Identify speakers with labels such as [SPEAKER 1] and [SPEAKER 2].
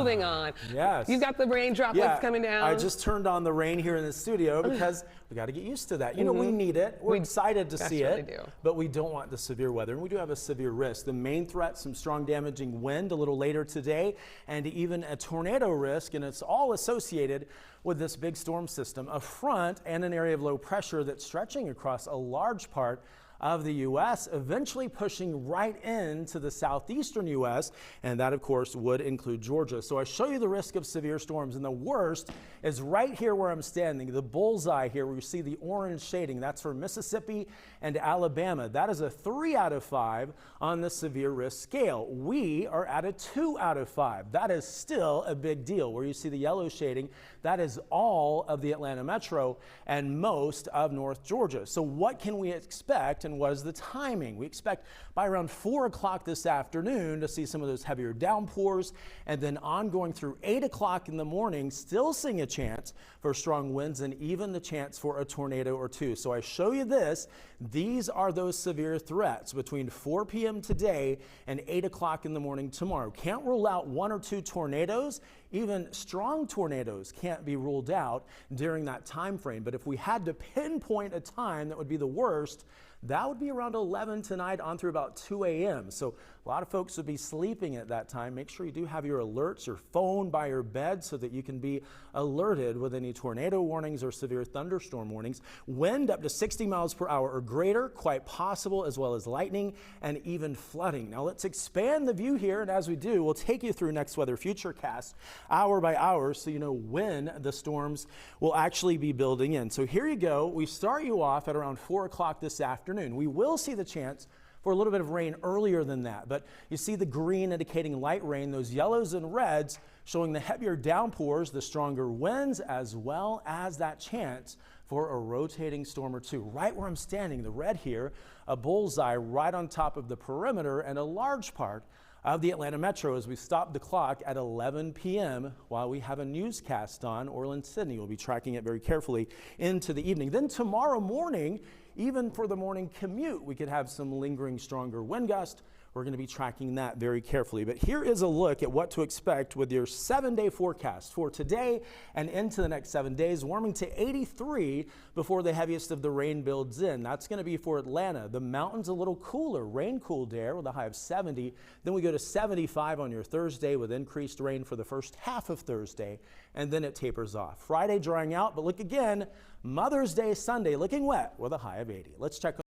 [SPEAKER 1] moving on.
[SPEAKER 2] Yes.
[SPEAKER 1] You've got the rain droplets coming down.
[SPEAKER 2] I just turned on the rain here in the studio because we got to get used to that. You know, we need it. We're excited to see it, but we don't want the severe weather, and we do have a severe risk. The main threat, some strong damaging wind a little later today, and even a tornado risk, and it's all associated with this big storm system, a front and an area of low pressure that's stretching across a large part of the U.S., eventually pushing right into the southeastern U.S., and that, of course, would include Georgia. So I show you the risk of severe storms, and the worst is right here where I'm standing, the bullseye here where you see the orange shading. That's for Mississippi and Alabama. That is a 3 out of 5 on the severe risk scale. We are at a 2 out of 5. That is still a big deal. Where you see the yellow shading, that is all of the Atlanta metro and most of North Georgia. So what can we expect? And what is the timing? We expect by around 4 o'clock this afternoon to see some of those heavier downpours, and then ongoing through 8 o'clock in the morning, still seeing a chance for strong winds and even the chance for a tornado or two. So I show you this. These are those severe threats between 4 p.m. today and 8 o'clock in the morning tomorrow. Can't rule out 1 or 2 tornadoes. Even strong tornadoes can't be ruled out during that time frame. But if we had to pinpoint a time that would be the worst, that would be around 11 tonight on through about 2 a.m. So a lot of folks would be sleeping at that time. Make sure you do have your alerts, your phone by your bed, so that you can be alerted with any tornado warnings or severe thunderstorm warnings. Wind up to 60 miles per hour or greater, quite possible, as well as lightning and even flooding. Now let's expand the view here, and as we do, we'll take you through next weather futurecast hour by hour so you know when the storms will actually be building in. So here you go. We start you off at around 4 o'clock this afternoon. We will see the chance for a little bit of rain earlier than that, but you see the green indicating light rain, those yellows and reds showing the heavier downpours, the stronger winds, as well as that chance for a rotating storm or two. Right where I'm standing, the red here, a bullseye right on top of the perimeter and a large part of the Atlanta metro as we stop the clock at 11 p.m. while we have a newscast on. Orland Sydney will be tracking it very carefully into the evening. Then tomorrow morning, even for the morning commute, we could have some lingering stronger wind gust. We're going to be tracking that very carefully. But here is a look at what to expect with your 7-day forecast for today and into the next 7 days, warming to 83 before the heaviest of the rain builds in. That's going to be for Atlanta. The mountains a little cooler, rain-cooled air with a high of 70. Then we go to 75 on your Thursday with increased rain for the first half of Thursday, and then it tapers off. Friday drying out, but look again, Mother's Day Sunday looking wet with a high of 80. Let's check